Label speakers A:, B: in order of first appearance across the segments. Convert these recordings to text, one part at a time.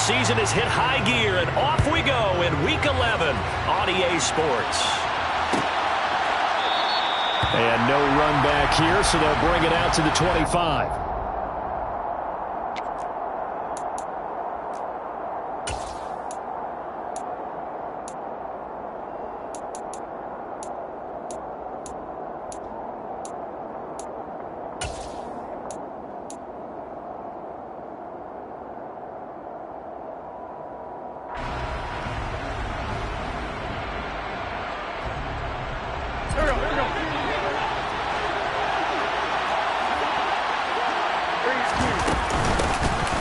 A: season has hit high gear, and off we go in Week 11 on EA Sports. And no run back here, so they'll bring it out to the 25.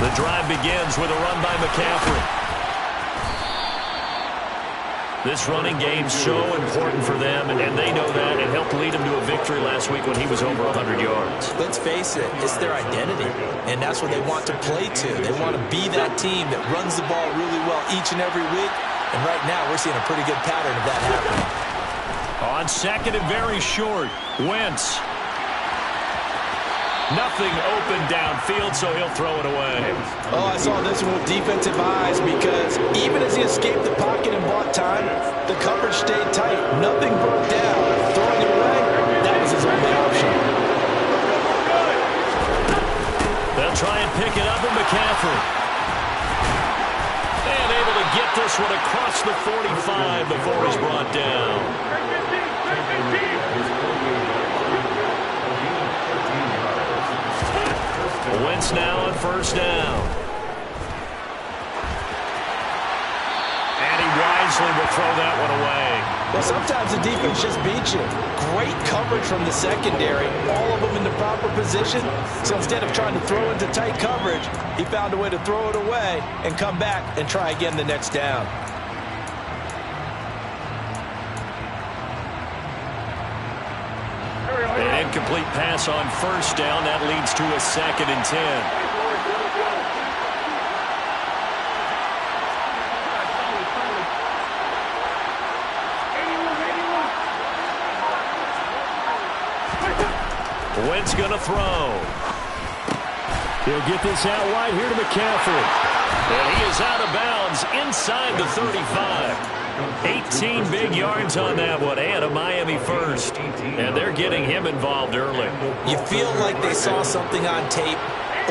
A: The drive begins with a run by McCaffrey. This running game's so important for them, and they know that. It helped lead them to a victory last week when he was over 100 yards.
B: Let's face it, it's their identity, and that's what they want to play to. They want to be that team that runs the ball really well each and every week, and right now we're seeing a pretty good pattern of that happening.
A: On second and very short, Wentz. Nothing open downfield, so he'll throw it away.
B: Oh, I saw this one with defensive eyes because even as he escaped the pocket and bought time, the coverage stayed tight. Nothing broke down. Throwing it away, that was his only option.
A: They'll try and pick it up with McCaffrey. And able to get this one across the 45 before he's brought down. Wentz now on first down. And he wisely will throw that one away.
B: Well, sometimes the defense just beats you. Great coverage from the secondary. All of them in the proper position. So instead of trying to throw into tight coverage, he found a way to throw it away and come back and try again the next down.
A: An incomplete pass on first down. That leads to a 2nd and 10. Wentz going to throw. He'll get this out wide here to McCaffrey. And he is out of bounds inside the 35. 18 big yards on that one, and a Miami first. And they're getting him involved early.
B: You feel like they saw something on tape,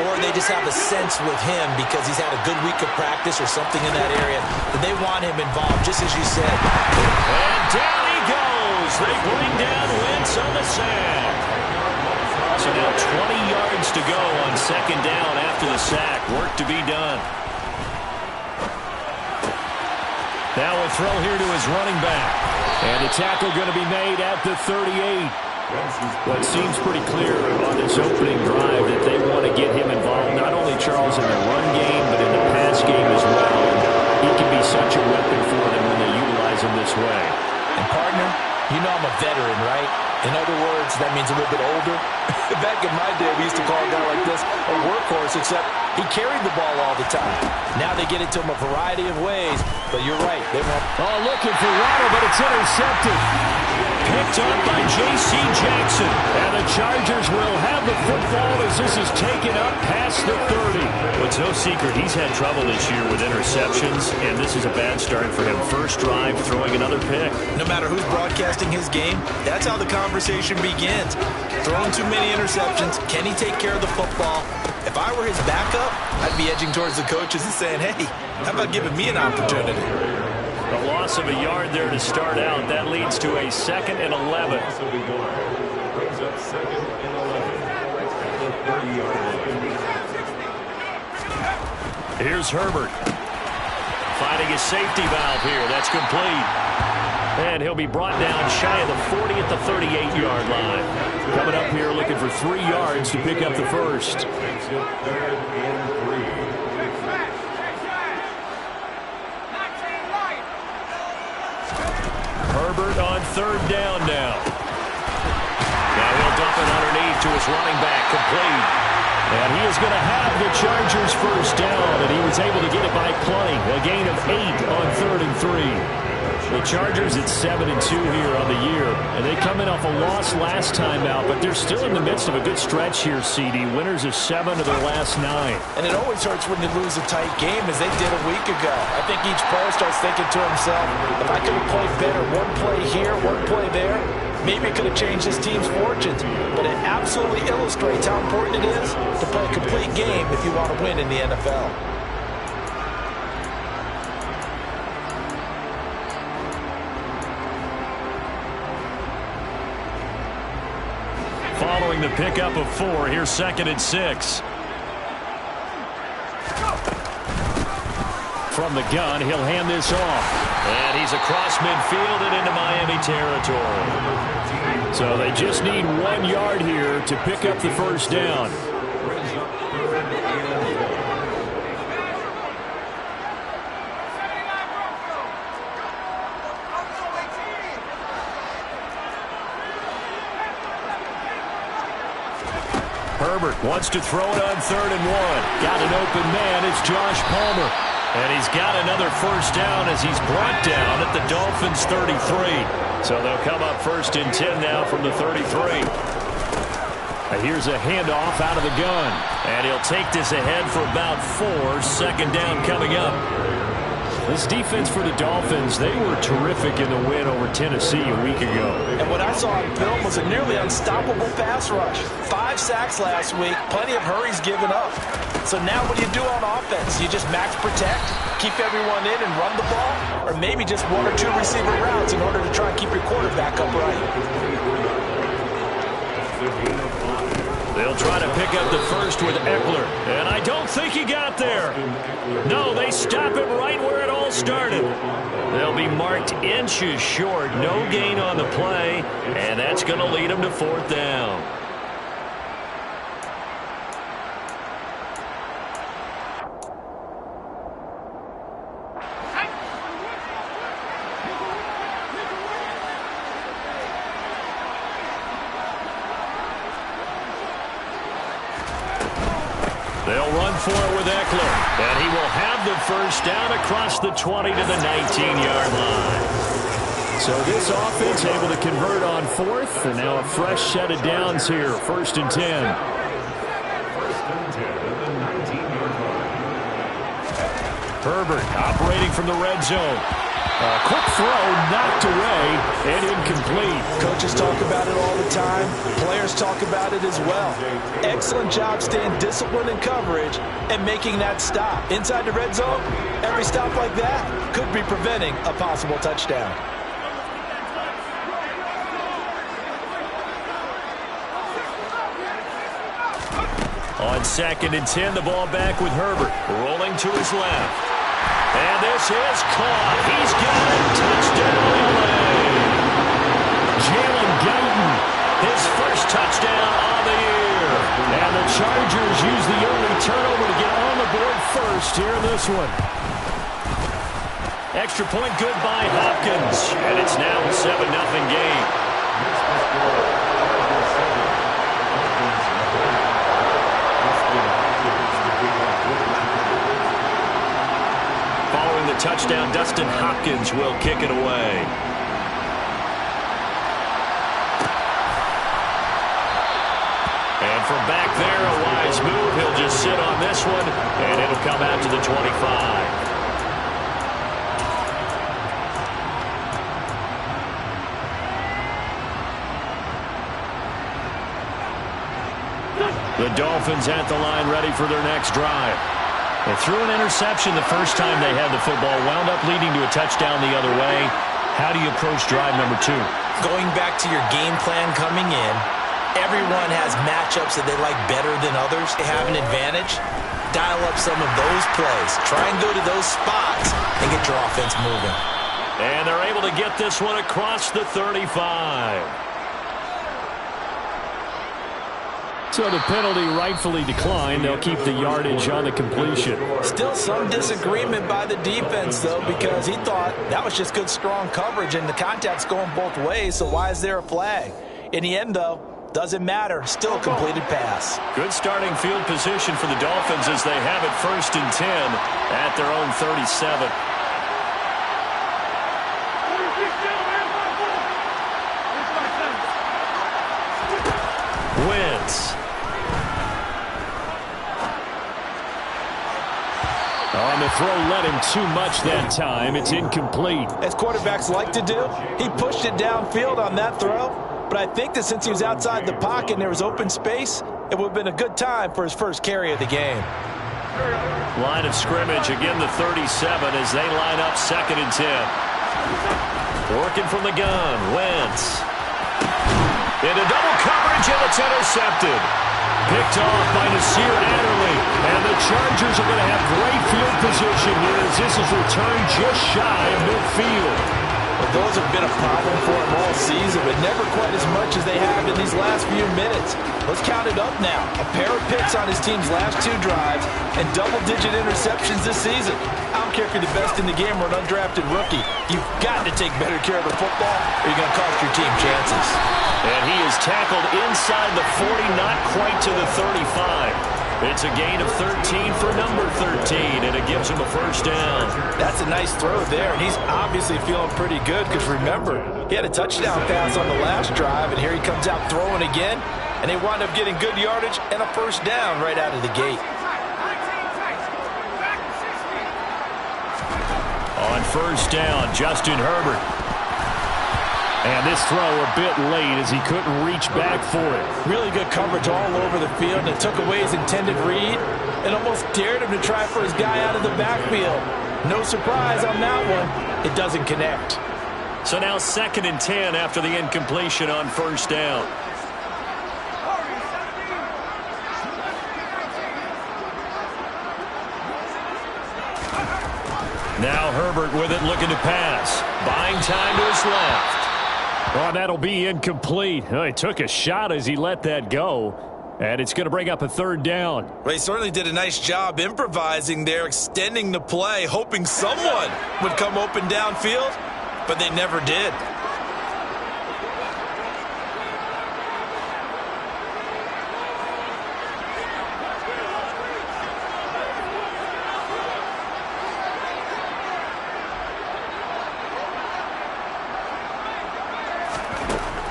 B: or they just have a sense with him because he's had a good week of practice or something in that area that they want him involved, just as you said.
A: And down he goes. They bring down Wentz on the sack. So now 20 yards to go on second down after the sack. Work to be done. Now a throw here to his running back. And a tackle going to be made at the 38. Well, it seems pretty clear on this opening drive that they want to get him involved, not only, Charles, in the run game, but in the pass game as well. And he can be such a weapon for them when they utilize him this way.
B: And, partner, you know I'm a veteran, right? In other words, that means a little bit older. Back in my day, we used to call a guy like this a workhorse, except he carried the ball all the time. Now they get it to him a variety of ways, but you're right. They want...
A: Oh, looking for Waddle, but it's intercepted. Picked up by J.C. Jackson. And the Chargers will have the football as this is taken up past the 30. Well, it's no secret he's had trouble this year with interceptions, and this is a bad start for him. First drive, throwing another pick.
B: No matter who's broadcasting his game, that's how the conversation begins. Throwing too many interceptions. Can he take care of the football? If I were his backup, I'd be edging towards the coaches and saying, hey, how about giving me an opportunity?
A: A loss of a yard there to start out. That leads to a 2nd and 11. Here's Herbert. Finding his safety valve here. That's complete. And he'll be brought down shy of the 40 at the 38-yard line. Coming up here looking for 3 yards to pick up the first. Herbert on 3rd down now. Now he'll dump it underneath to his running back, complete. And he is going to have the Chargers first down, and he was able to get it by plenty. A gain of 8 on 3rd and 3. The Chargers at 7-2 here on the year, and they come in off a loss last time out, but they're still in the midst of a good stretch here, CD. Winners of 7 of their last 9.
B: And it always hurts when you lose a tight game, as they did a week ago. I think each player starts thinking to himself, if I could have played better one play here, one play there, maybe it could have changed this team's fortunes. But it absolutely illustrates how important it is to play a complete game if you want to win in the NFL.
A: Following the pickup of 4, here's 2nd and 6. From the gun, he'll hand this off. And he's across midfield and into Miami territory. So they just need 1 yard here to pick up the first down. Herbert wants to throw it on 3rd and 1. Got an open man. It's Josh Palmer. And he's got another first down as he's brought down at the Dolphins' 33. So they'll come up 1st and 10 now from the 33. Here's a handoff out of the gun. And he'll take this ahead for about 4. 2nd down coming up. This defense for the Dolphins, they were terrific in the win over Tennessee a week ago.
B: And what I saw on film was a nearly unstoppable pass rush. 5 sacks last week, plenty of hurries given up. So now what do you do on offense? You just max protect, keep everyone in and run the ball? Or maybe just 1 or 2 receiver routes in order to try and keep your quarterback upright?
A: They'll try to pick up the first with Eckler. And I don't think he got there. No, they stop it right where it all started. They'll be marked inches short. No gain on the play. And that's going to lead them to 4th down. They'll run for it with Eckler. And he will have the first down across the 20 to the 19-yard line. So this offense able to convert on 4th. And now a fresh set of downs here. 1st and 10. Herbert operating from the red zone. A quick throw knocked away and incomplete.
B: Coaches talk about it all the time. Players talk about it as well. Excellent job staying disciplined in coverage and making that stop. Inside the red zone, every stop like that could be preventing a possible touchdown.
A: On 2nd and 10, the ball back with Herbert. Rolling to his left. And this is caught. He's got it. Touchdown, LA. Jalen Guyton, his first touchdown on the year. And the Chargers use the only turnover to get on the board first here in this one. Extra point good by Hopkins. And it's now a 7-0 game. Following the touchdown, Dustin Hopkins will kick it away. And from back there, a wise move. He'll just sit on this one, and it'll come out to the 25. The Dolphins at the line ready for their next drive. They threw an interception the first time they had the football, wound up leading to a touchdown the other way. How do you approach drive number 2?
B: Going back to your game plan coming in, everyone has matchups that they like better than others. They have an advantage. Dial up some of those plays. Try and go to those spots and get your offense moving.
A: And they're able to get this one across the 35. So the penalty rightfully declined. They'll keep the yardage on the completion.
B: Still some disagreement by the defense, though, because he thought that was just good, strong coverage, and the contact's going both ways, so why is there a flag? In the end, though, doesn't matter. Still a completed pass.
A: Good starting field position for the Dolphins as they have it 1st and 10 at their own 37. the throw led him too much that time. It's incomplete.
B: As quarterbacks like to do, he pushed it downfield on that throw. But I think that since he was outside the pocket and there was open space, it would have been a good time for his first carry of the game.
A: Line of scrimmage, again the 37 as they line up 2nd and 10. Working from the gun, Wentz. Into double coverage, and it's intercepted. Picked off by Yessir Adderley. And the Chargers are going to have great field position here as this is returned just shy of midfield.
B: Well, those have been a problem for him all season, but never quite as much as they have in these last few minutes. Let's count it up now. A pair of picks on his team's last 2 drives and double-digit interceptions this season. I don't care if you're the best in the game or an undrafted rookie. You've got to take better care of the football or you're going to cost your team chances.
A: And he is tackled inside the 40, not quite to the 35. It's a gain of 13 for number 13, and it gives him a first down.
B: That's a nice throw there, and he's obviously feeling pretty good because, remember, he had a touchdown pass on the last drive, and here he comes out throwing again, and they wind up getting good yardage and a first down right out of the gate.
A: On first down, Justin Herbert. And this throw a bit late as he couldn't reach back for it.
B: Really good coverage all over the field, and it took away his intended read and almost dared him to try for his guy out of the backfield. No surprise on that one. It doesn't connect.
A: So now 2nd and 10 after the incompletion on first down. Now Herbert with it, looking to pass. Buying time to his left. Oh, that'll be incomplete. Oh, he took a shot as he let that go. And it's going to bring up a 3rd down.
B: Well, he certainly did a nice job improvising there, extending the play, hoping someone would come open downfield, but they never did.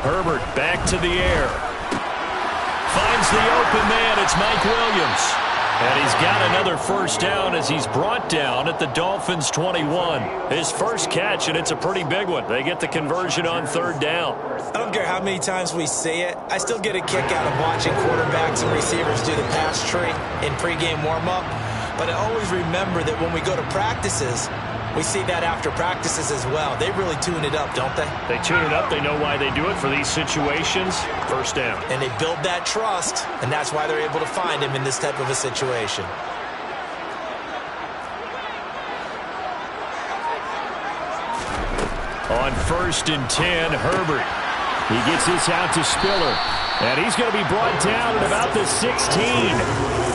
A: Herbert back to the air. Finds the open man. It's Mike Williams. And he's got another first down as he's brought down at the Dolphins' 21. His first catch, and it's a pretty big one. They get the conversion on 3rd down.
B: I don't care how many times we say it. I still get a kick out of watching quarterbacks and receivers do the pass tree in pregame warm-up. But I always remember that when we go to practices, we see that after practices as well. They really tune it up, don't they?
A: They tune it up. They know why they do it for these situations. First down.
B: And they build that trust, and that's why they're able to find him in this type of a situation.
A: On 1st and 10, Herbert. He gets this out to Spiller. And he's going to be brought down at about the 16.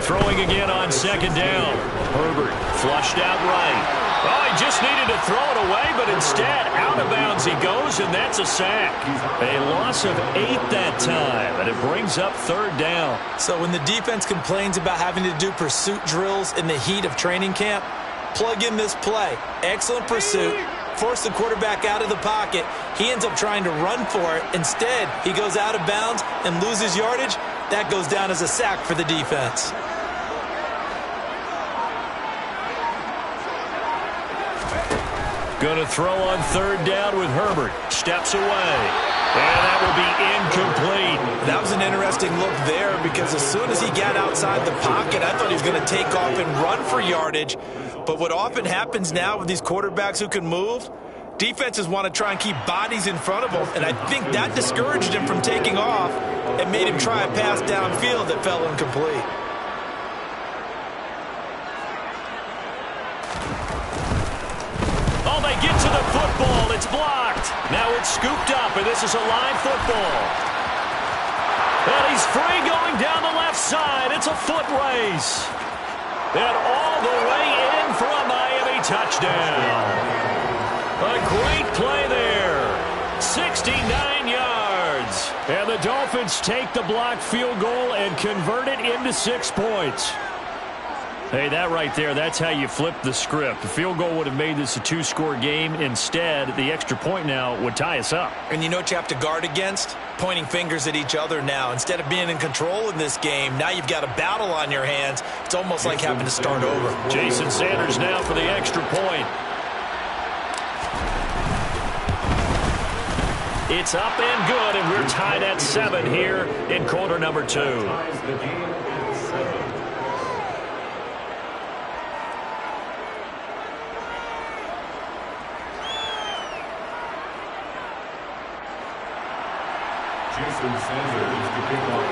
A: Throwing again on 2nd down. Herbert flushed out right. Oh, he just needed to throw it away, but instead, out of bounds he goes, and that's a sack. A loss of 8 that time, and it brings up 3rd down.
B: So when the defense complains about having to do pursuit drills in the heat of training camp, plug in this play. Excellent pursuit. Force the quarterback out of the pocket. He ends up trying to run for it. Instead, he goes out of bounds and loses yardage. That goes down as a sack for the defense.
A: Going to throw on 3rd down with Herbert. Steps away. And that will be incomplete.
B: That was an interesting look there because as soon as he got outside the pocket, I thought he was going to take off and run for yardage. But what often happens now with these quarterbacks who can move, defenses want to try and keep bodies in front of them. And I think that discouraged him from taking off and made him try a pass downfield that fell incomplete.
A: They get to the football. It's blocked. Now it's scooped up, and this is a live football. And he's free going down the left side. It's a foot race. And all the way in for a Miami touchdown. A great play there. 69 yards. And the Dolphins take the blocked field goal and convert it into 6 points. Hey, that right there, that's how you flip the script. The field goal would have made this a two-score game. Instead, the extra point now would tie us up.
B: And you know what you have to guard against? Pointing fingers at each other now. Instead of being in control in this game, now you've got a battle on your hands. It's almost like having to start over.
A: Jason Sanders now for the extra point. It's up and good, and we're tied at 7 here in quarter number 2.
C: Jason Sanders to pick up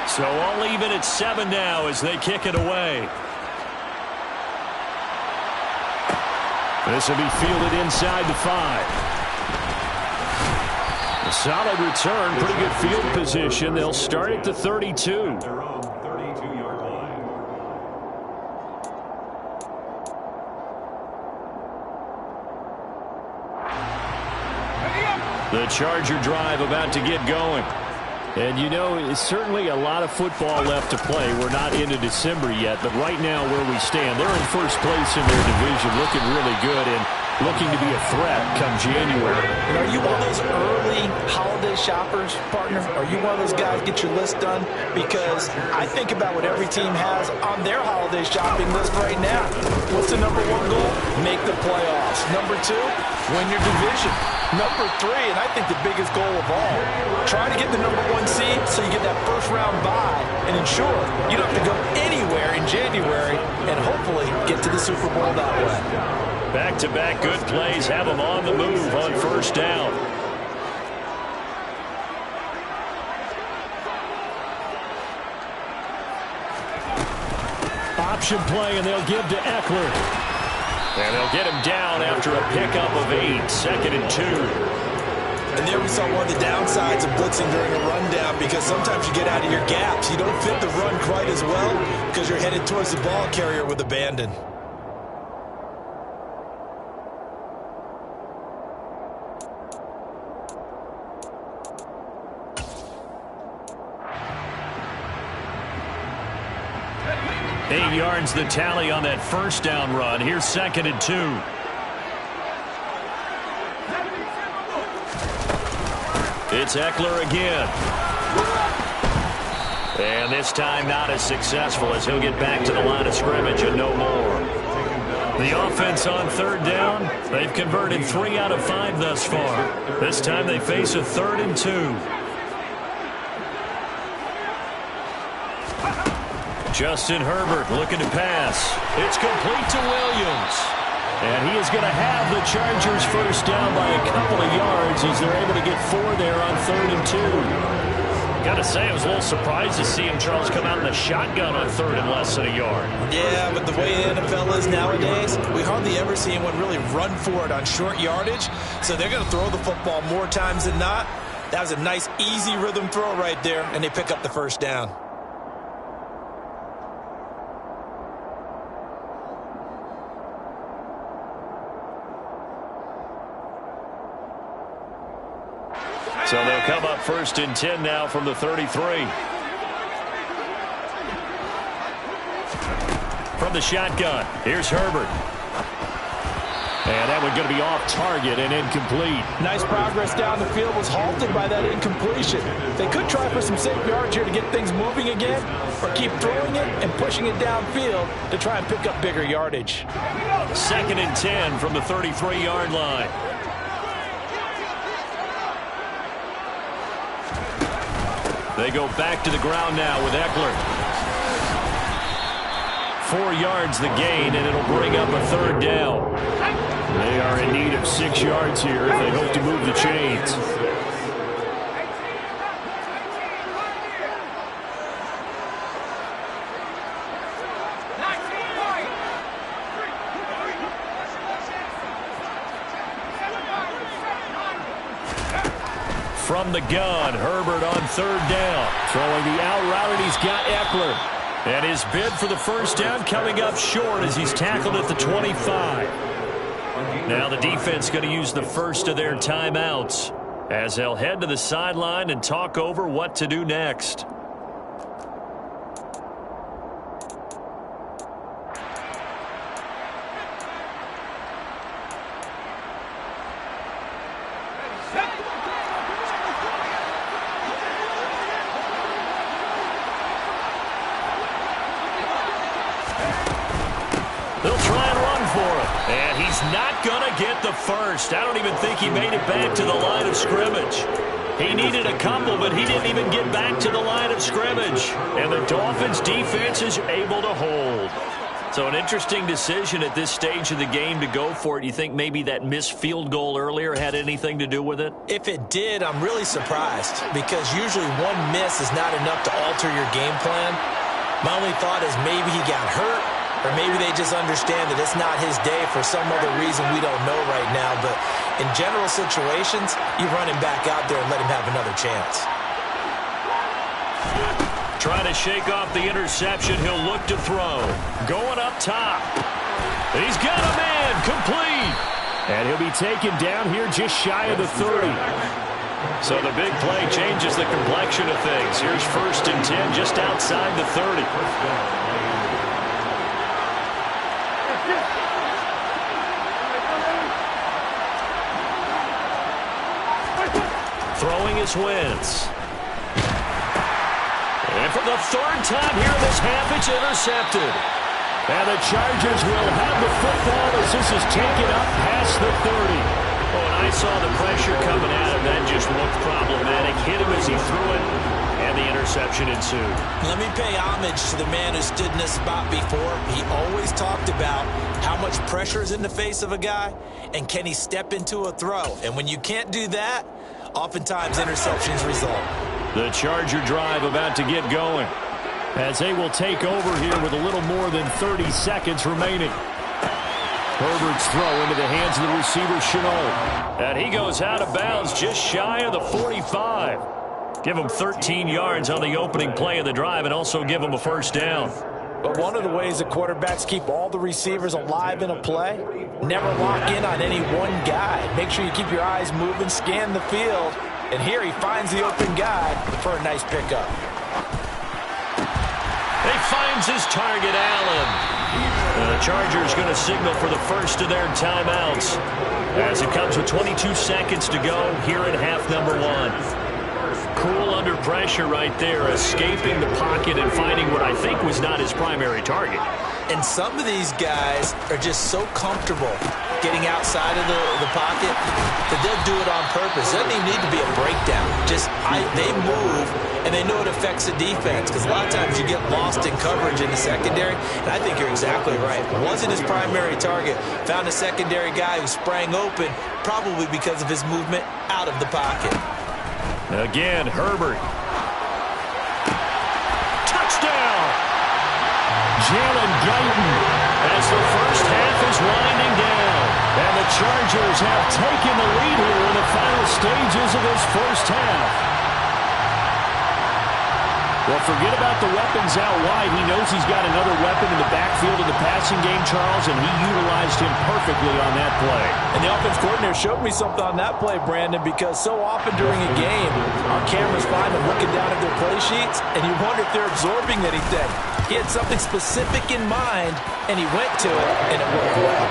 A: So all even at 7 now as they kick it away. This will be fielded inside the 5. A solid return, pretty good field position. They'll start at the 32. The Charger drive about to get going. And, you know, it's certainly a lot of football left to play. We're not into December yet, but right now where we stand, they're in first place in their division, looking really good and looking to be a threat come January.
B: And are you one of those early holiday shoppers, partner? Are you one of those guys get your list done? Because I think about what every team has on their holiday shopping list right now. What's the number 1 goal? Make the playoffs. Number 2, win your division. Number 3, and I think the biggest goal of all, try to get the number 1 seed so you get that first round bye and ensure you don't have to go anywhere in January and hopefully get to the Super Bowl that way.
A: Back-to-back good plays have them on the move on first down. Option play, and they'll give to Eckler. And they'll get him down after a pickup of 8, 2nd and 2.
B: And there we saw one of the downsides of blitzing during a rundown because sometimes you get out of your gaps. You don't fit the run quite as well because you're headed towards the ball carrier with abandon.
A: Eight yards the tally on that first down run. Here's 2nd and 2. It's Eckler again. And this time not as successful as he'll get back to the line of scrimmage and no more. The offense on 3rd down, they've converted 3 out of 5 thus far. This time they face a 3rd and 2. Justin Herbert looking to pass. It's complete to Williams. And he is going to have the Chargers first down by a couple of yards as they're able to get 4 there on 3rd and 2. Got to say, I was a little surprised to see him, Charles, come out in the shotgun on 3rd and less than a yard.
B: Yeah, but the way the NFL is nowadays, we hardly ever see anyone really run for it on short yardage. So they're going to throw the football more times than not. That was a nice, easy rhythm throw right there, and they pick up the first down.
A: So they'll come up 1st and 10 now from the 33. From the shotgun, here's Herbert. And that one's going to be off target and incomplete.
B: Nice progress down the field, was halted by that incompletion. They could try for some safe yards here to get things moving again, or keep throwing it and pushing it downfield to try and pick up bigger yardage.
A: 2nd and 10 from the 33-yard line. They go back to the ground now with Eckler. 4 yards the gain, and it'll bring up a 3rd down. They are in need of 6 yards here if they hope to move the chains. From the gun, Herbert on 3rd down. Throwing the out route, and he's got Eckler. And his bid for the first down coming up short as he's tackled at the 25. Now the defense going to use the first of their timeouts. as they'll head to the sideline and talk over what to do next. They'll try and run for him. And he's not going to get the first. I don't even think he made it back to the line of scrimmage. He needed a couple, but he didn't even get back to the line of scrimmage. And the Dolphins' defense is able to hold. So an interesting decision at this stage of the game to go for it. You think maybe that missed field goal earlier had anything to do with it?
B: If it did, I'm really surprised because usually one miss is not enough to alter your game plan. My only thought is maybe he got hurt, or maybe they just understand that it's not his day for some other reason we don't know right now. But in general situations, you run him back out there and let him have another chance.
A: Trying to shake off the interception. He'll look to throw. Going up top. He's got a man. Complete. And he'll be taken down here just shy of the 30. So the big play changes the complexion of things. Here's 1st and 10 just outside the 30. Throwing his Wentz. And for the 3rd time here in this half, it's intercepted. And the Chargers will have the football as this is taken up past the 30. Oh, and I saw the pressure coming at him. That just looked problematic. Hit him as he threw it, and the interception ensued.
B: Let me pay homage to the man who stood in this spot before. He always talked about how much pressure is in the face of a guy, and can he step into a throw. And when you can't do that, oftentimes interceptions result.
A: The Charger drive about to get going as they will take over here with a little more than 30 seconds remaining. Herbert's throw into the hands of the receiver, Shenault. And he goes out of bounds just shy of the 45. Give him 13 yards on the opening play of the drive and also give him a 1st down.
B: But one of the ways that quarterbacks keep all the receivers alive in a play, never lock in on any one guy. Make sure you keep your eyes moving, scan the field. And here he finds the open guy for a nice pickup.
A: He finds his target, Allen. The Chargers going to signal for the first of their timeouts as it comes with 22 seconds to go here in half number 1. Cool under pressure right there, escaping the pocket and finding what I think was not his primary target.
B: And some of these guys are just so comfortable getting outside of the pocket that they'll do it on purpose. It doesn't even need to be a breakdown. They move, and they know it affects the defense because a lot of times you get lost in coverage in the secondary, and I think you're exactly right. Wasn't his primary target. Found a secondary guy who sprang open, probably because of his movement out of the pocket.
A: Again, Herbert. Touchdown! Jalen Guyton as the first half is winding down. And the Chargers have taken the lead here in the final stages of this first half. Well, forget about the weapons out wide. He knows he's got another weapon in the backfield of the passing game, Charles, and he utilized him perfectly on that play.
B: And the offense coordinator showed me something on that play, Brandon, because so often during a game, our cameras find them looking down at their play sheets, and you wonder if they're absorbing anything. He had something specific in mind, and he went to it, and it worked well.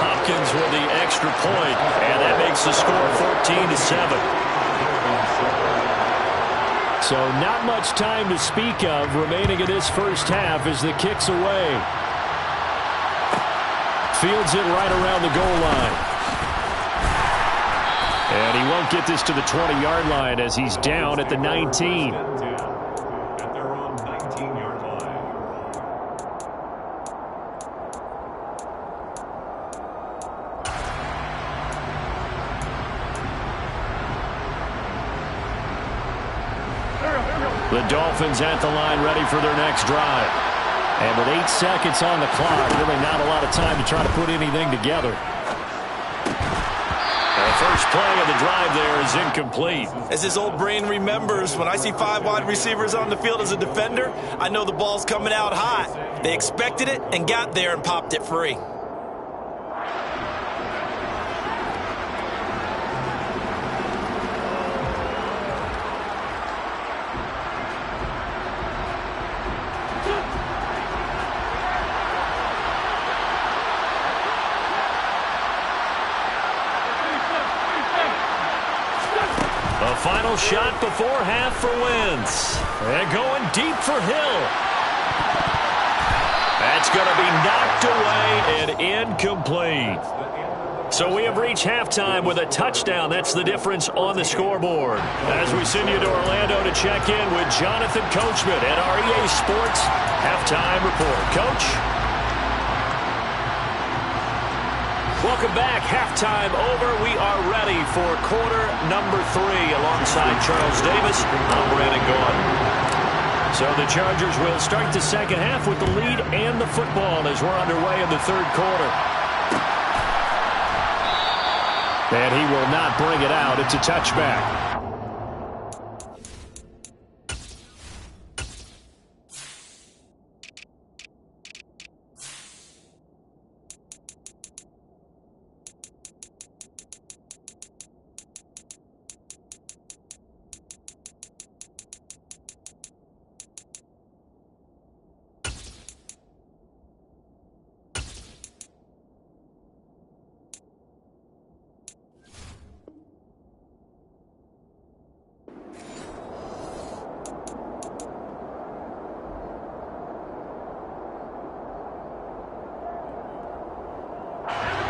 A: Hopkins with the extra point, and that makes the score 14-7. So not much time to speak of remaining in this first half as the kick's away. Fields it right around the goal line. And he won't get this to the 20-yard line as he's down at the 19.
C: At their own 19-yard line.
A: The Dolphins at the line ready for their next drive. And with 8 seconds on the clock, really not a lot of time to try to put anything together. The first play of the drive there is incomplete.
B: As his old brain remembers, when I see 5 wide receivers on the field as a defender, I know the ball's coming out hot. They expected it and got there and popped it free.
A: The final shot before half for Wentz. And going deep for Hill. That's going to be knocked away and incomplete. So we have reached halftime with a touchdown. That's the difference on the scoreboard. As we send you to Orlando to check in with Jonathan Coachman at our EA Sports Halftime Report. Coach? Welcome back. Halftime over. We are ready for quarter number 3 alongside Charles Davis. I'm Brandon Gordon. So the Chargers will start the second half with the lead and the football as we're underway in the third quarter. And he will not bring it out. It's a touchback.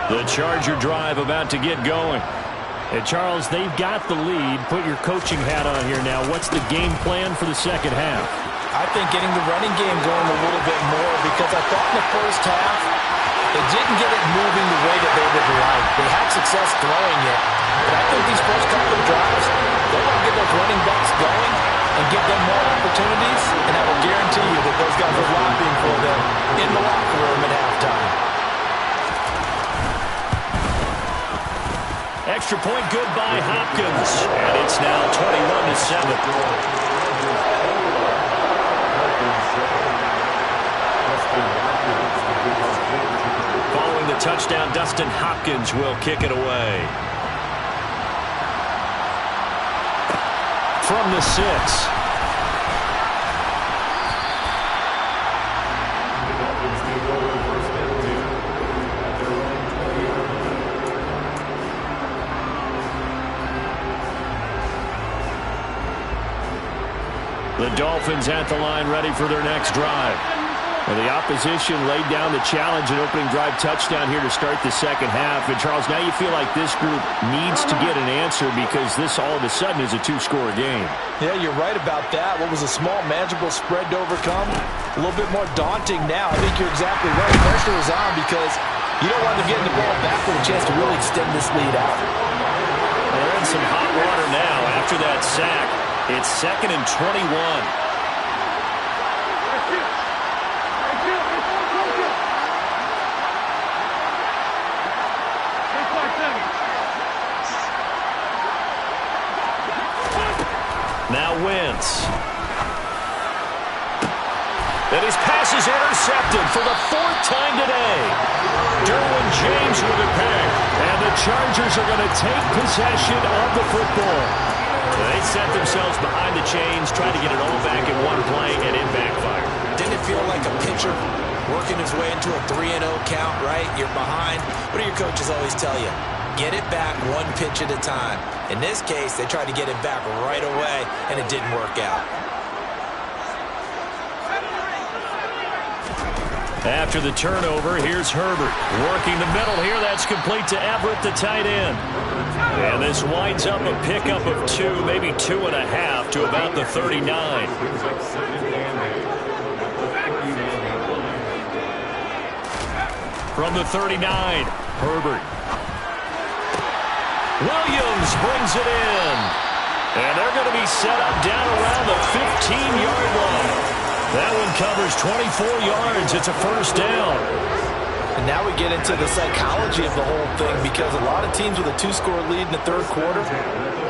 A: The Charger drive about to get going. And Charles, they've got the lead. Put your coaching hat on here now. What's the game plan for the second half?
B: I think getting the running game going a little bit more, because I thought in the first half they didn't get it moving the way that they would like. They had success throwing it, but I think these first couple of drives, they want to get those running backs going and give them more opportunities, and I will guarantee you that those guys are lobbying for them in the locker room at halftime.
A: Extra point good by Hopkins. And it's now 21-7. Following the touchdown, Dustin Hopkins will kick it away. From the 6. The Dolphins at the line ready for their next drive. And the opposition laid down the challenge and opening drive touchdown here to start the second half. And, Charles, now you feel like this group needs to get an answer because this all of a sudden is a 2-score game.
B: Yeah, you're right about that. What was a small, manageable spread to overcome, a little bit more daunting now. I think you're exactly right. Pressure is on because you don't want to get the ball back with a chance to really extend this lead out.
A: They're in some hot water now after that sack. It's 2nd and 21. Now Wentz. And his pass is intercepted for the 4th time today. Derwin James with a pick. And the Chargers are going to take possession of the football. They set themselves behind the chains, trying to get it all back in one play, and it backfired.
B: Didn't it feel like a pitcher working his way into a 3-0 count, right? You're behind. What do your coaches always tell you? Get it back one pitch at a time. In this case, they tried to get it back right away, and it didn't work out.
A: After the turnover, here's Herbert. Working the middle here. That's complete to Everett, the tight end. And this winds up a pickup of 2, maybe 2.5 to about the 39. From the 39, Herbert. Williams brings it in. And they're going to be set up down around the 15-yard line. That one covers 24 yards. It's a first down.
B: And now we get into the psychology of the whole thing, because a lot of teams with a 2-score lead in the third quarter,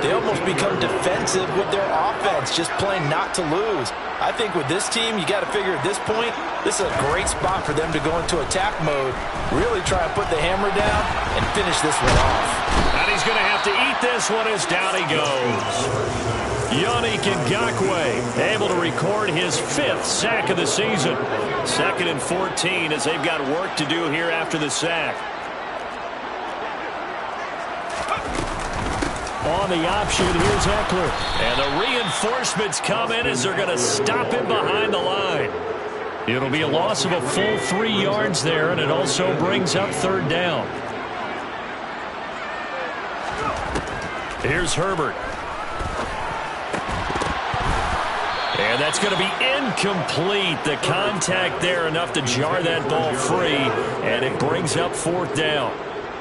B: they almost become defensive with their offense, just playing not to lose. I think with this team, you got to figure at this point, this is a great spot for them to go into attack mode, really try and put the hammer down and finish this one off.
A: And he's going to have to eat this one as down he goes. Yannick Ngakoue able to record his 5th sack of the season. 2nd and 14 as they've got work to do here after the sack. on the option. Here's Eckler. And the reinforcements come in as they're going to stop him behind the line. It'll be a loss of a full 3 yards there, and it also brings up third down. Here's Herbert. And that's going to be incomplete. The contact there enough to jar that ball free, and it brings up fourth down.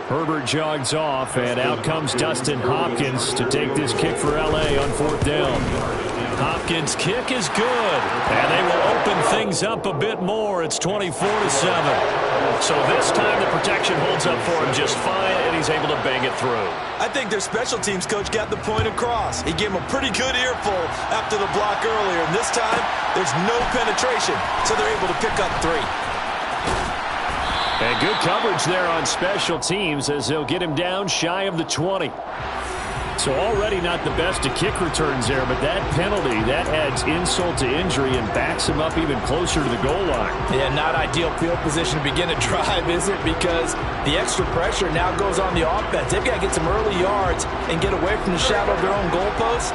A: Herbert jogs off, and out comes Dustin Hopkins to take this kick for L.A. on fourth down. Hopkins' kick is good, and they will open things up a bit more. It's 24-7. So this time the protection holds up for him just fine, and he's able to bang it through.
B: I think their special teams coach got the point across. He gave him a pretty good earful after the block earlier, and this time there's no penetration, so they're able to pick up 3.
A: And good coverage there on special teams as they'll get him down shy of the 20. So already not the best of kick returns there, but that penalty, that adds insult to injury and backs him up even closer to the goal line.
B: Yeah, not ideal field position to begin a drive, is it? Because the extra pressure now goes on the offense. They've got to get some early yards and get away from the shadow of their own goalposts.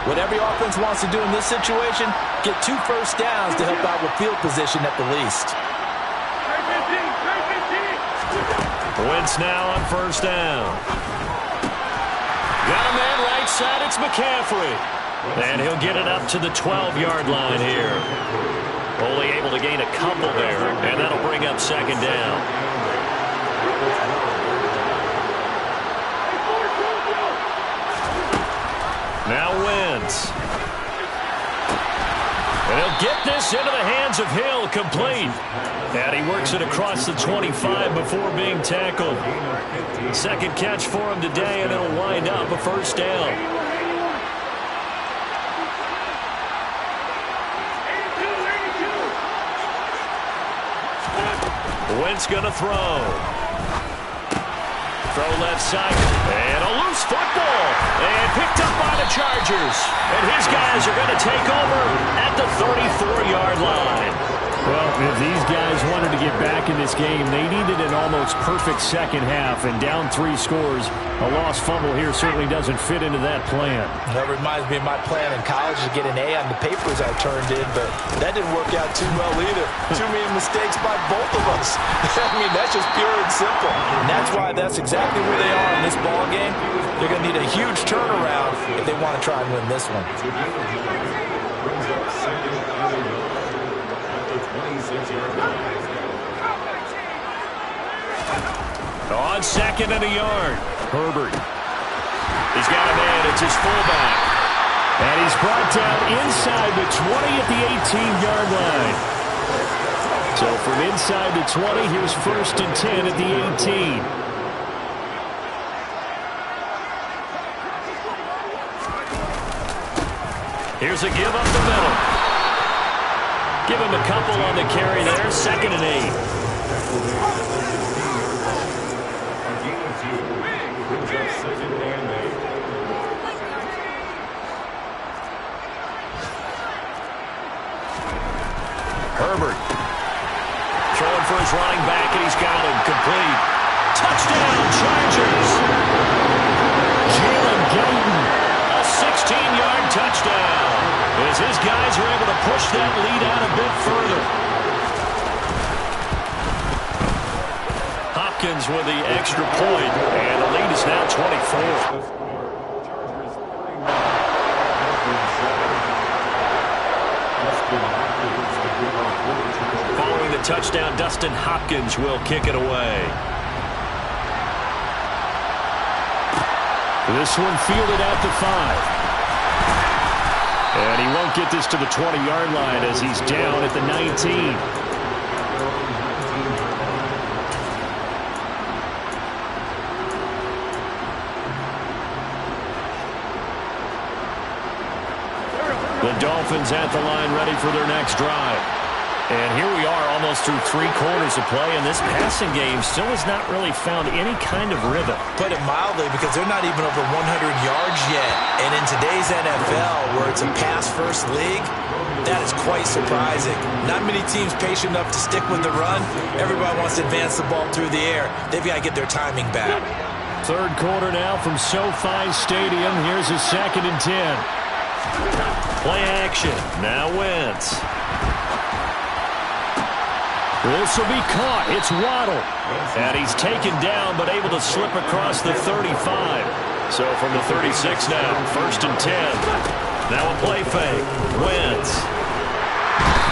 B: What every offense wants to do in this situation, get 2 first downs to help out with field position at the least.
A: Wentz now on first down. Got a man right side, it's McCaffrey. And he'll get it up to the 12-yard line here. Only able to gain a couple there, and that'll bring up second down. Now Wentz. And he'll get this into the hands of Hill, complete. And he works it across the 25 before being tackled. Second catch for him today, and it'll wind up a first down. Wentz going to throw. Throw left side, and a loose football. And picked up by the Chargers. And his guys are going to take over at the 34-yard line. Well, if these guys wanted to get back in this game, they needed an almost perfect second half, and down 3 scores. A lost fumble here certainly doesn't fit into that plan.
B: That reminds me of my plan in college to get an A on the papers I turned in, but that didn't work out too well either. Too many mistakes by both of us. I mean, that's just pure and simple. And that's why that's exactly where they are in this ball game. They're going to need a huge turnaround if they want to try and win this one.
A: On second and a yard, Herbert. He's got a man. It's his fullback. And he's brought down inside the 20 at the 18-yard line. So from inside the 20, here's first and 10 at the 18. Here's a give up the middle. Give him a couple on the carry there. Second and 8. Herbert throwing for his running back, and he's got him complete. Touchdown, Chargers. Jalen Guyton, a 16-yard touchdown, as his guys are able to push that lead out a bit further. Hopkins with the extra point, and the lead is now 24. Following the touchdown, Dustin Hopkins will kick it away. This one fielded out to 5. And he won't get this to the 20-yard line as he's down at the 19. The Dolphins at the line ready for their next drive. And here we are almost through 3 quarters of play, and this passing game still has not really found any kind of rhythm.
B: Put it mildly, because they're not even over 100 yards yet. And in today's NFL, where it's a pass-first league, that is quite surprising. Not many teams patient enough to stick with the run. Everybody wants to advance the ball through the air. They've got to get their timing back.
A: Third quarter now from SoFi Stadium. Here's a 2nd and 10. Play action. Now Wentz. This will be caught. It's Waddle. And he's taken down but able to slip across the 35. So from the 36 now, 1st and 10. Now a play fake. Wentz.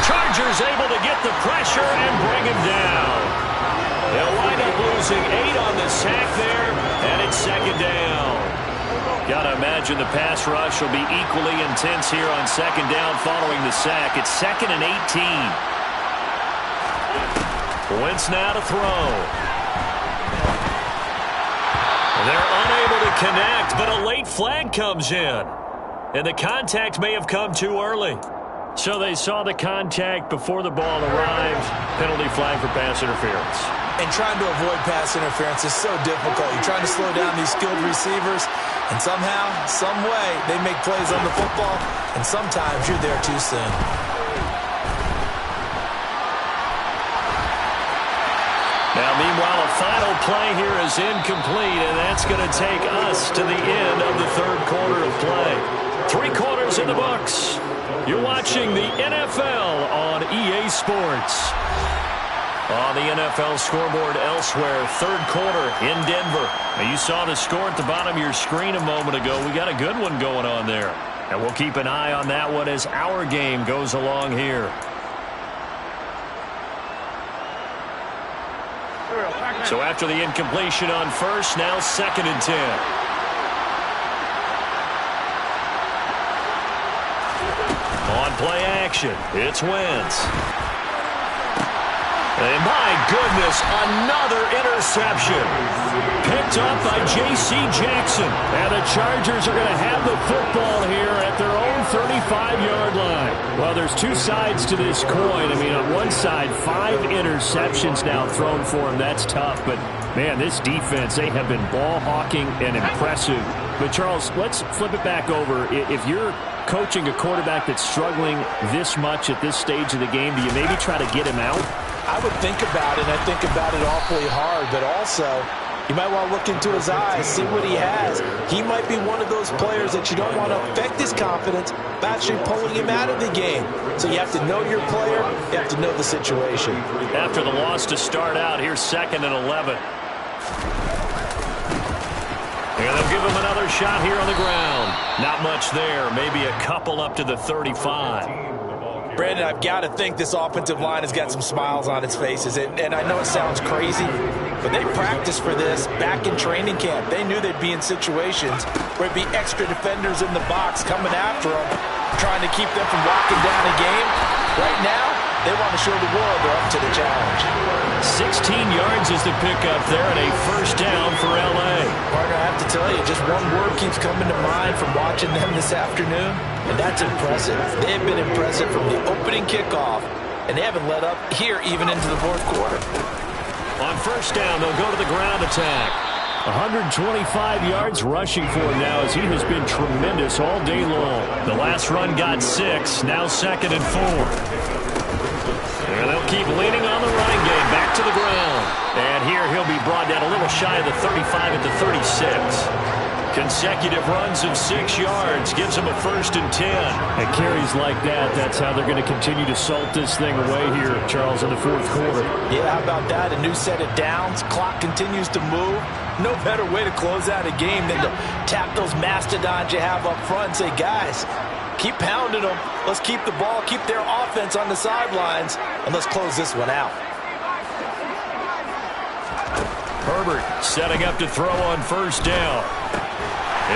A: Chargers able to get the pressure and bring him down. They'll wind up losing 8 on the sack there, and it's 2nd down. Got to imagine the pass rush will be equally intense here on 2nd down following the sack. It's 2nd and 18. Wentz now to throw. They're unable to connect, but a late flag comes in. And the contact may have come too early. So they saw the contact before the ball arrived. Penalty flag for pass interference.
B: And trying to avoid pass interference is so difficult. You're trying to slow down these skilled receivers, and somehow, some way, they make plays on the football, and sometimes you're there too soon.
A: Now, meanwhile, a final play here is incomplete, and that's going to take us to the end of the 3rd quarter of play. 3 quarters in the books. You're watching the NFL on EA Sports. On the NFL scoreboard elsewhere, 3rd quarter in Denver. Now, you saw the score at the bottom of your screen a moment ago. We got a good one going on there. And we'll keep an eye on that one as our game goes along here. So after the incompletion on 1st, now 2nd and 10. On play action, it's Wentz. And my goodness, another interception. Picked up by J.C. Jackson. And the Chargers are going to have the football here at their own 35-yard line. Well, there's 2 sides to this coin. I mean, on one side, 5 interceptions now thrown for him. That's tough. But, man, this defense, they have been ball hawking and impressive. But, Charles, let's flip it back over. If you're coaching a quarterback that's struggling this much at this stage of the game, do you maybe try to get him out?
B: I would think about it, and I think about it awfully hard, but also you might want to look into his eyes, see what he has. He might be one of those players that you don't want to affect his confidence by actually pulling him out of the game. So you have to know your player, you have to know the situation.
A: After the loss to start out, here's 2nd and 11. And they'll give him another shot here on the ground. Not much there, maybe a couple up to the 35.
B: Brandon, I've got to think this offensive line has got some smiles on its faces. And I know it sounds crazy, but they practiced for this back in training camp. They knew they'd be in situations where it'd be extra defenders in the box coming after them, trying to keep them from locking down a game. Right now, they want to show the world they're up to the challenge.
A: 16 yards is the pickup there and a 1st down for L.A.
B: Partner, I have to tell you, just one word keeps coming to mind from watching them this afternoon, and that's impressive. They have been impressive from the opening kickoff, and they haven't let up here even into the 4th quarter.
A: On 1st down, they'll go to the ground attack. 125 yards rushing for him now as he has been tremendous all day long. The last run got 6, now 2nd and 4. And they'll keep leaning on the running game, back to the ground. And here he'll be brought down a little shy of the 35 at the 36. Consecutive runs of 6 yards gives him a 1st and 10. And carries like that, that's how they're going to continue to salt this thing away here, Charles, in the 4th quarter.
B: Yeah, how about that? A new set of downs. Clock continues to move. No better way to close out a game than to tap those mastodons you have up front and say, guys, keep pounding them. Let's keep the ball, keep their offense on the sidelines, and let's close this one out.
A: Herbert setting up to throw on 1st down.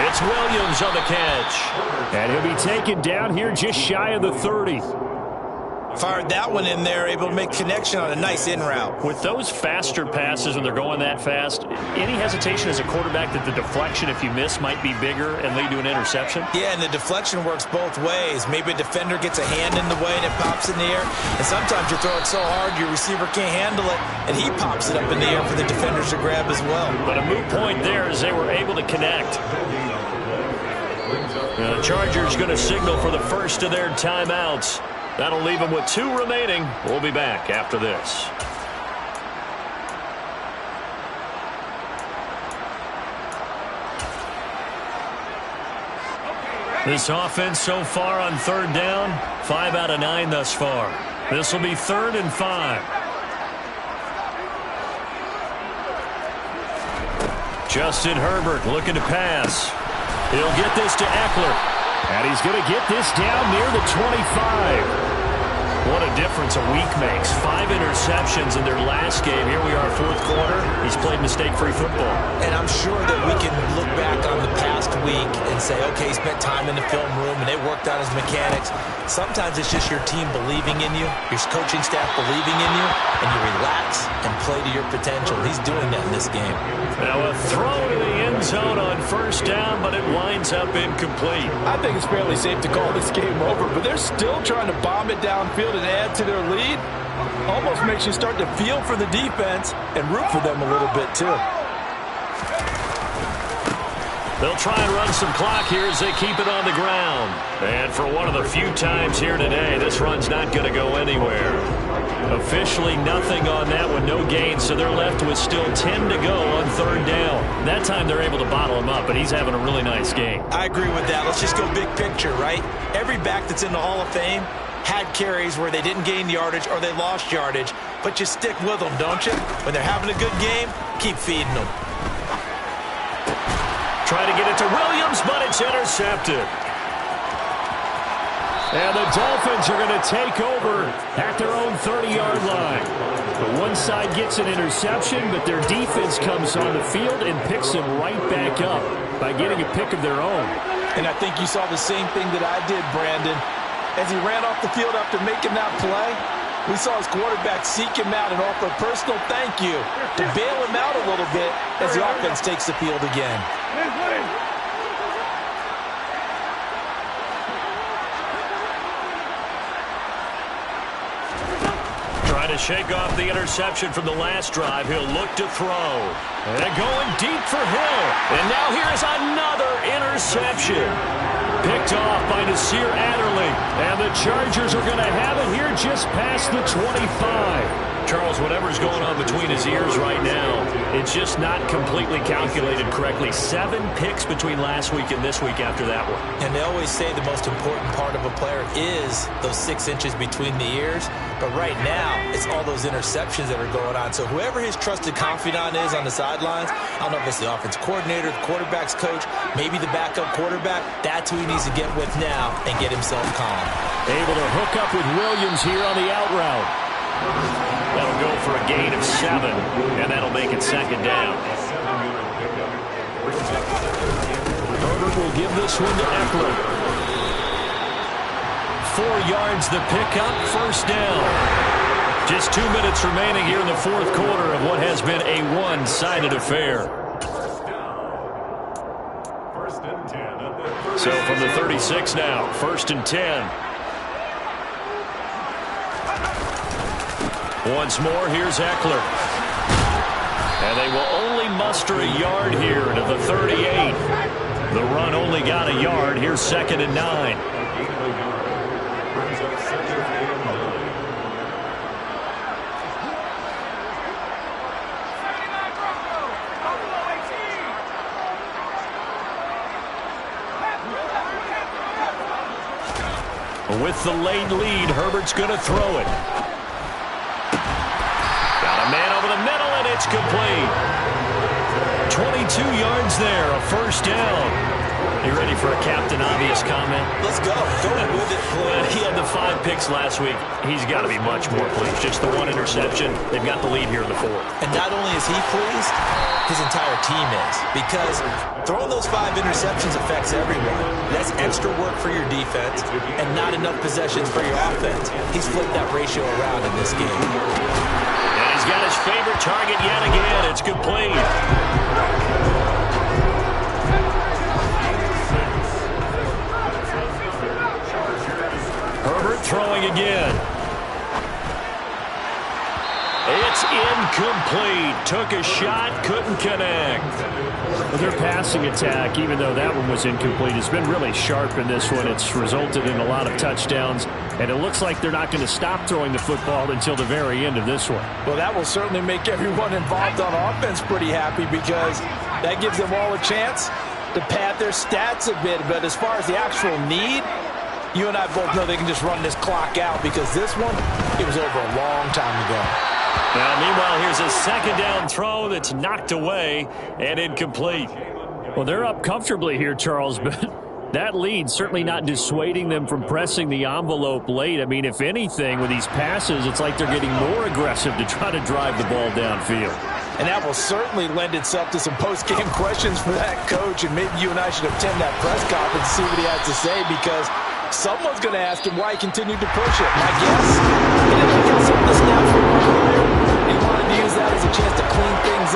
A: It's Williams on the catch. And he'll be taken down here just shy of the 30.
B: Fired that one in there, able to make connection on a nice in route.
A: With those faster passes when they're going that fast, any hesitation as a quarterback that the deflection, if you miss, might be bigger and lead to an interception?
B: Yeah, and the deflection works both ways. Maybe a defender gets a hand in the way and it pops in the air. And sometimes you throw it so hard your receiver can't handle it, and he pops it up in the air for the defenders to grab as well.
A: But a moot point there as they were able to connect. Now the Chargers going to signal for the first of their timeouts. That'll leave them with 2 remaining. We'll be back after this. This offense so far on third down, 5 out of 9 thus far. This will be 3rd and 5. Justin Herbert looking to pass. He'll get this to Eckler. And he's going to get this down near the 25. What a difference a week makes. 5 interceptions in their last game. Here we are, 4th quarter. He's played mistake-free football.
B: And I'm sure that we can look back on the past week and say, okay, he spent time in the film room and they worked on his mechanics. Sometimes it's just your team believing in you, your coaching staff believing in you, and you relax and play to your potential. He's doing that in this game.
A: Now a throw to the end zone on 1st down, but it winds up incomplete.
D: I think it's fairly safe to call this game over, but they're still trying to bomb it downfield and add to their lead. Almost makes you start to feel for the defense and root for them a little bit too.
A: They'll try and run some clock here as they keep it on the ground. And for one of the few times here today, this run's not going to go anywhere. Officially nothing on that one, no gain, so they're left with still 10 to go on 3rd down. That time they're able to bottle him up, but he's having a really nice game.
B: I agree with that. Let's just go big picture, right? Every back that's in the Hall of Fame had carries where they didn't gain yardage or they lost yardage, but you stick with them, don't you? When they're having a good game, keep feeding them.
A: Try to get it to Williams, but it's intercepted. And the Dolphins are going to take over at their own 30-yard line. The one side gets an interception, but their defense comes on the field and picks them right back up by getting a pick of their own.
D: And I think you saw the same thing that I did, Brandon. As he ran off the field after making that play, we saw his quarterback seek him out and offer a personal thank you to bail him out a little bit as the offense takes the field again.
A: Trying to shake off the interception from the last drive. He'll look to throw. And going deep for Hill. And now here's another interception. Picked off by Yessir. And the Chargers are going to have it here just past the 25. Charles, whatever's going on between his ears right now, it's just not completely calculated correctly. 7 picks between last week and this week after that one.
B: And they always say the most important part of a player is those 6 inches between the ears. But right now, it's all those interceptions that are going on. So whoever his trusted confidant is on the sidelines, I don't know if it's the offense coordinator, the quarterback's coach, maybe the backup quarterback, that's who he needs to get with now and get himself calm.
A: Able to hook up with Williams here on the out route. That'll go for a gain of 7, and that'll make it 2nd down. Herbert will give this one to Eckler. 4 yards the pickup, 1st down. Just 2 minutes remaining here in the 4th quarter of what has been a one-sided affair. So from the 36 now, 1st and 10. Once more, here's Eckler. And they will only muster a yard here to the 38. The run only got a yard. Here's 2nd and 9. With the late lead, Herbert's going to throw it. Man over the middle, and it's complete. 22 yards there, a 1st down. You ready for a Captain Obvious comment?
B: Let's go. Go with it, please.
A: He had the 5 picks last week. He's got to be much more pleased. Just the 1 interception. They've got the lead here in the 4th.
B: And not only is he pleased, his entire team is. Because throwing those 5 interceptions affects everyone. That's extra work for your defense and not enough possessions for your offense. He's flipped that ratio around in this game.
A: And he's got his favorite target yet again. It's complete. Herbert throwing again. It's incomplete. Took a shot, couldn't connect. Well, their passing attack, even though that one was incomplete, has been really sharp in this one. It's resulted in a lot of touchdowns, and it looks like they're not going to stop throwing the football until the very end of this one.
D: Well, that will certainly make everyone involved on offense pretty happy because that gives them all a chance to pad their stats a bit. But as far as the actual need, you and I both know they can just run this clock out because this one, it was over a long time ago.
A: Now, meanwhile, here's a second down throw that's knocked away and incomplete. Well, they're up comfortably here, Charles, but that lead certainly not dissuading them from pressing the envelope late. I mean, if anything, with these passes, it's like they're getting more aggressive to try to drive the ball downfield.
D: And that will certainly lend itself to some post-game questions for that coach, and maybe you and I should attend that press conference and see what he has to say, because someone's going to ask him why he continued to push it. My guess, he didn't get some of the snaps for one player. He wanted to use that as a chance to clean things up.